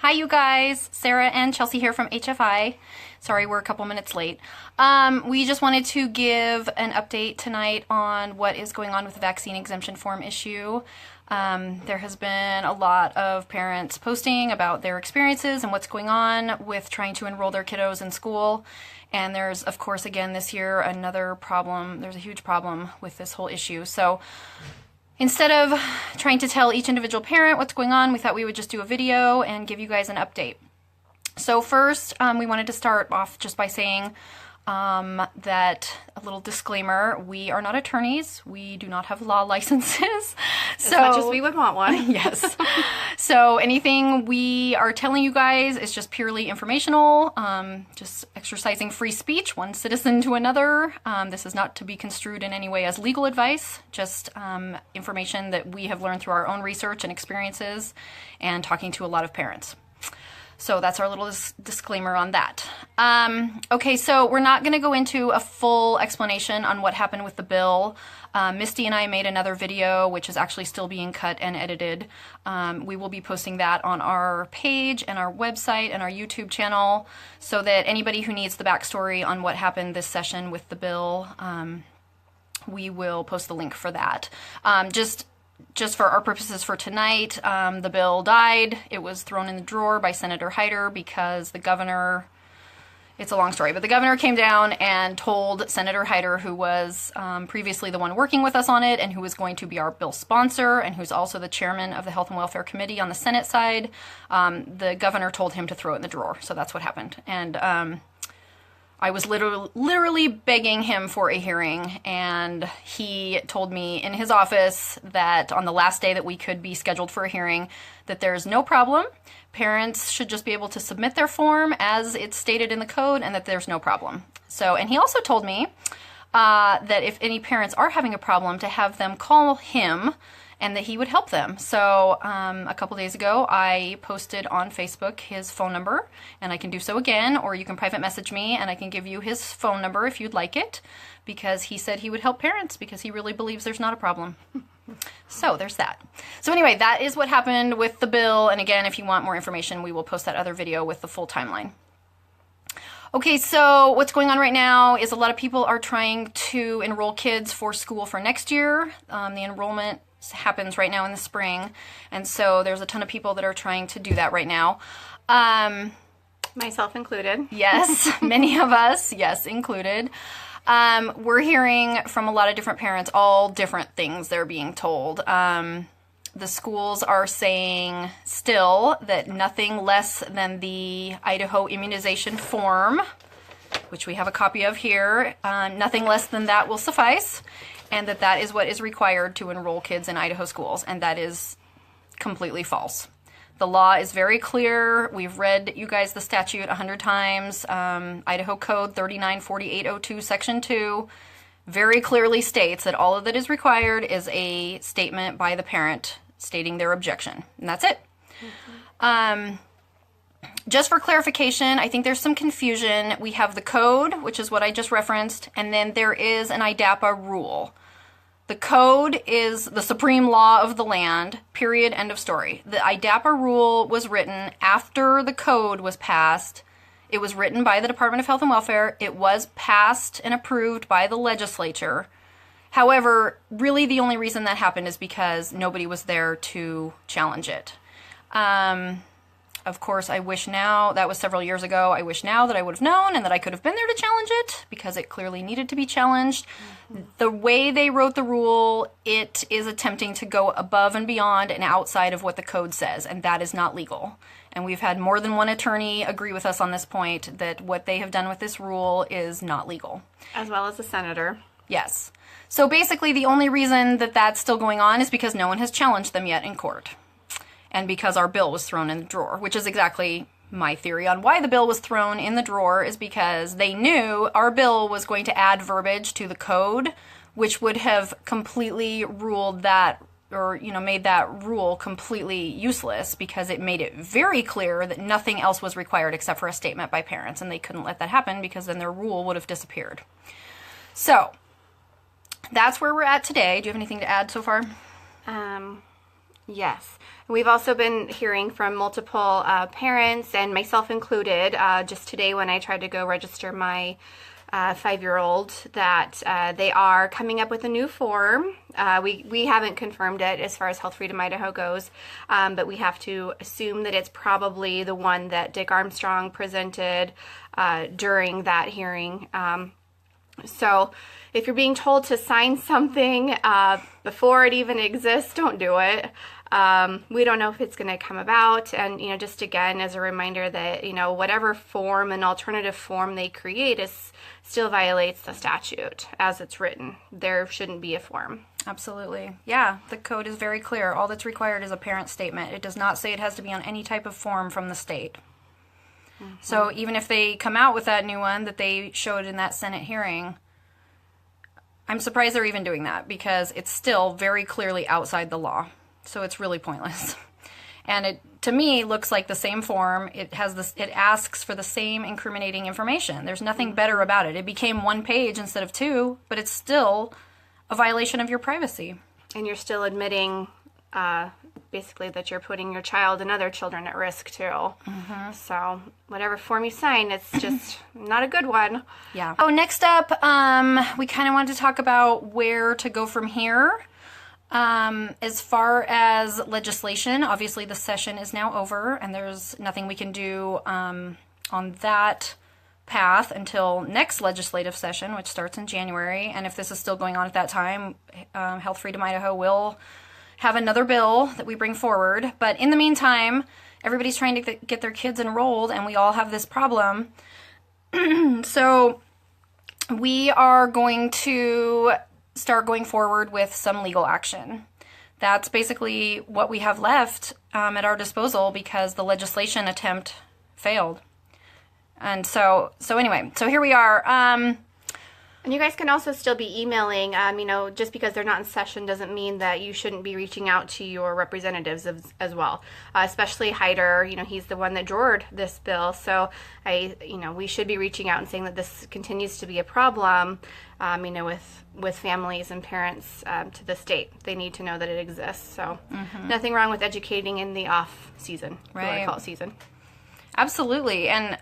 Hi you guys, Sarah and Chelsea here from HFI. Sorry we're a couple minutes late. We just wanted to give an update tonight on what is going on with the vaccine exemption form issue. There has been a lot of parents posting about their experiences and what's going on with trying to enroll their kiddos in school. And there's, of course, again this year, another problem. There's a huge problem with this whole issue. So instead of trying to tell each individual parent what's going on, we thought we would just do a video and give you guys an update. So first, we wanted to start off just by saying that a little disclaimer, we are not attorneys. We do not have law licenses. As much as we would want one. Yes. So anything we are telling you guys is just purely informational, just exercising free speech, one citizen to another. This is not to be construed in any way as legal advice, just information that we have learned through our own research and experiences and talking to a lot of parents. So that's our little disclaimer on that. Okay, so we're not going to go into a full explanation on what happened with the bill. Misty and I made another video, which is actually still being cut and edited. We will be posting that on our page and our website and our YouTube channel so that anybody who needs the backstory on what happened this session with the bill, we will post the link for that. Just for our purposes for tonight, the bill died. It was thrown in the drawer by Senator Hyder because the governor, it's a long story, but the governor came down and told Senator Hyder, who was previously the one working with us on it and who was going to be our bill sponsor and who's also the chairman of the Health and Welfare Committee on the Senate side, the governor told him to throw it in the drawer. So that's what happened. And I was literally begging him for a hearing, and he told me in his office that on the last day that we could be scheduled for a hearing, that there's no problem. Parents should just be able to submit their form as it's stated in the code, and that there's no problem. So, and he also told me that if any parents are having a problem, to have them call him and that he would help them. So a couple days ago, I posted on Facebook his phone number, and I can do so again, or you can private message me, and I can give you his phone number if you'd like it, because he said he would help parents, because he really believes there's not a problem. So there's that. So anyway, that is what happened with the bill, and again, if you want more information, we will post that other video with the full timeline. Okay, so what's going on right now is a lot of people are trying to enroll kids for school for next year. The enrollment happens right now in the spring, and so there's a ton of people that are trying to do that right now. Myself included. Yes, many of us, yes, included. We're hearing from a lot of different parents all different things they're being told. The schools are saying still that nothing less than the Idaho immunization form, which we have a copy of here, nothing less than that will suffice, and that that is what is required to enroll kids in Idaho schools, and that is completely false. The law is very clear. We've read you guys the statute 100 times. Idaho Code 394802 Section 2 very clearly states that all of that is required is a statement by the parent stating their objection, and that's it. Just for clarification, I think there's some confusion. We have the code, which is what I just referenced, and then there is an IDAPA rule. The code is the supreme law of the land, period, end of story. The IDAPA rule was written after the code was passed. It was written by the Department of Health and Welfare. It was passed and approved by the legislature. However, really the only reason that happened is because nobody was there to challenge it. Of course, I wish now, that was several years ago, I wish now that I would have known and that I could have been there to challenge it, because it clearly needed to be challenged. The way they wrote the rule, it is attempting to go above and beyond and outside of what the code says, and that is not legal. And we've had more than one attorney agree with us on this point, that what they have done with this rule is not legal. As well as the senator. Yes. So basically the only reason that that's still going on is because no one has challenged them yet in court. And because our bill was thrown in the drawer, which is exactly my theory on why the bill was thrown in the drawer, is because they knew our bill was going to add verbiage to the code, which would have completely ruled that, or, you know, made that rule completely useless, because it made it very clear that nothing else was required except for a statement by parents, and they couldn't let that happen because then their rule would have disappeared. So that's where we're at today. Do you have anything to add so far? Yes. We've also been hearing from multiple parents, and myself included, just today when I tried to go register my 5-year-old, that they are coming up with a new form. We haven't confirmed it as far as Health Freedom Idaho goes, but we have to assume that it's probably the one that Dick Armstrong presented during that hearing. So if you're being told to sign something before it even exists, don't do it. We don't know if it's going to come about, and just again as a reminder that whatever form, an alternative form they create, is still violates the statute as it's written. There shouldn't be a form. Absolutely. Yeah, the code is very clear. All that's required is a parent statement. It does not say it has to be on any type of form from the state. So even if they come out with that new one that they showed in that Senate hearing, I'm surprised they're even doing that, because it's still very clearly outside the law. So it's really pointless. And it, to me, looks like the same form. It asks for the same incriminating information. There's nothing better about it. It became 1 page instead of 2, but it's still a violation of your privacy. And you're still admitting basically that you're putting your child and other children at risk too. So whatever form you sign, it's just not a good one. Yeah. Oh, next up, we kind of wanted to talk about where to go from here. As far as legislation, obviously the session is now over, and there's nothing we can do on that path until next legislative session, which starts in January. And if this is still going on at that time, Health Freedom Idaho will have another bill that we bring forward. But in the meantime, everybody's trying to get their kids enrolled, and we all have this problem. So we are going to start going forward with some legal action. That's basically what we have left at our disposal, because the legislation attempt failed. And so anyway, so here we are. And you guys can also still be emailing. Just because they're not in session doesn't mean that you shouldn't be reaching out to your representatives as well. Especially Hyder, he's the one that drawed this bill. So we should be reaching out and saying that this continues to be a problem. With families and parents to the state, they need to know that it exists. So nothing wrong with educating in the off season. Right. We want to call it season. Absolutely. And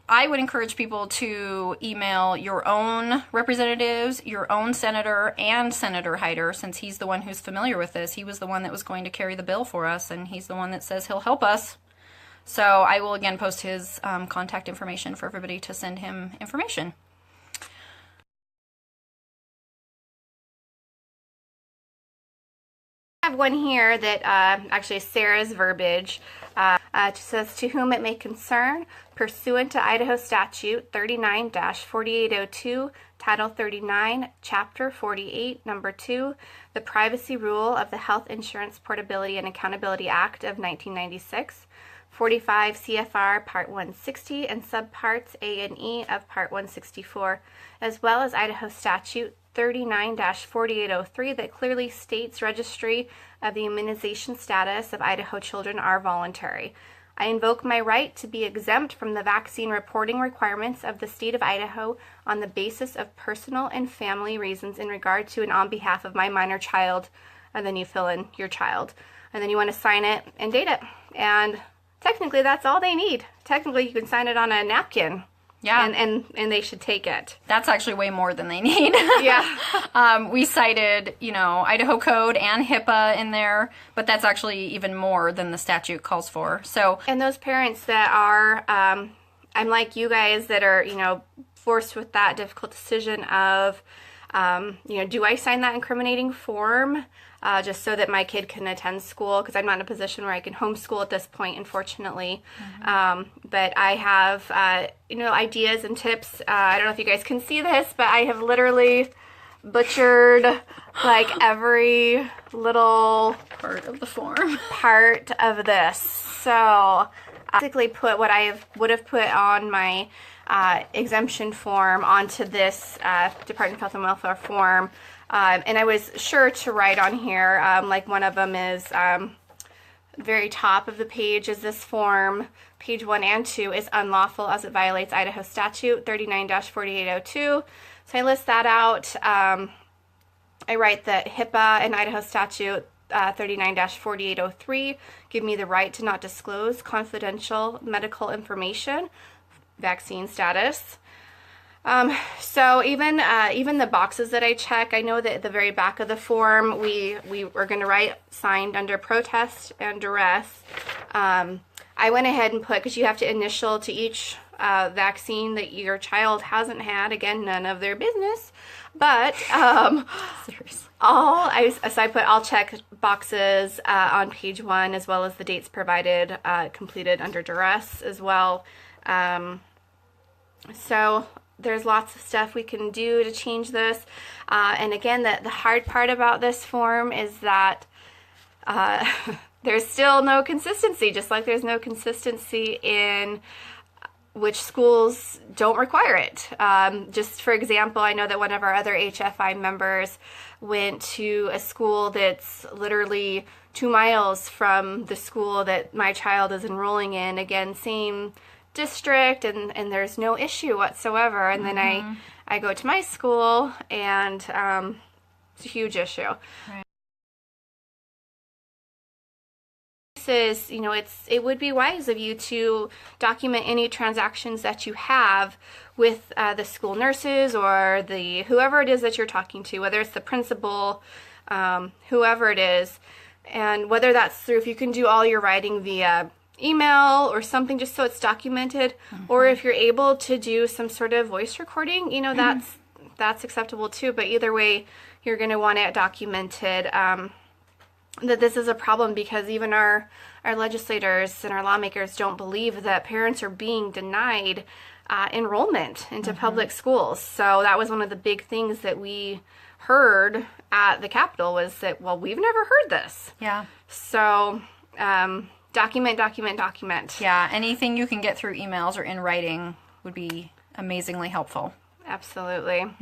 I would encourage people to email your own representatives, your own senator, and Senator Hyder, since he's the one who's familiar with this. He was the one that was going to carry the bill for us, and he's the one that says he'll help us. So I will again post his contact information for everybody to send him information. I have one here that actually is Sarah's verbiage. It says, to whom it may concern, pursuant to Idaho Statute 39-4802, Title 39, Chapter 48, Number 2, the Privacy Rule of the Health Insurance Portability and Accountability Act of 1996, 45 CFR Part 160 and Subparts A and E of Part 164, as well as Idaho Statute 39-4803 that clearly states registry of the immunization status of Idaho children are voluntary. I invoke my right to be exempt from the vaccine reporting requirements of the state of Idaho on the basis of personal and family reasons in regard to and on behalf of my minor child. And then you fill in your child. And then you want to sign it and date it. And technically that's all they need. Technically you can sign it on a napkin. Yeah. And they should take it. That's actually way more than they need. Yeah. We cited, Idaho Code and HIPAA in there, but that's actually even more than the statute calls for. So, and those parents that are, I'm like you guys that are, forced with that difficult decision of, do I sign that incriminating form just so that my kid can attend school? Because I'm not in a position where I can homeschool at this point, unfortunately. But I have, ideas and tips. I don't know if you guys can see this, but I have literally butchered like every little part of the form. Part of this. So I basically put what I would have put on my exemption form onto this Department of Health and Welfare form. And I was sure to write on here, like one of them is very top of the page is this form. Page 1 and 2 is unlawful as it violates Idaho Statute 39-4802. So I list that out. I write that HIPAA and Idaho Statute 39-4803 give me the right to not disclose confidential medical information, vaccine status. So even the boxes that I check, I know that at the very back of the form, we were going to write signed under protest and duress. I went ahead and put, because you have to initial to each vaccine that your child hasn't had. Again, none of their business. But Seriously. I put I'll check boxes on page 1, as well as the dates provided, completed under duress as well. So there's lots of stuff we can do to change this. And again, the hard part about this form is that there's still no consistency, just like there's no consistency in which schools don't require it. Just for example, I know that one of our other HFI members went to a school that's literally 2 miles from the school that my child is enrolling in. Again, same district, and there's no issue whatsoever. And then I go to my school, and it's a huge issue. Right. Is, it would be wise of you to document any transactions that you have with the school nurses or the whoever it is that you're talking to, whether it's the principal, whoever it is, and whether that's through, if you can do all your writing via email or something, just so it's documented, or if you're able to do some sort of voice recording, that's acceptable too. But either way, you're going to want it documented. That this is a problem, because even our legislators and our lawmakers don't believe that parents are being denied enrollment into public schools. So that was one of the big things that we heard at the Capitol, was that, well, we've never heard this. Yeah. So document. Yeah, anything you can get through emails or in writing would be amazingly helpful. Absolutely.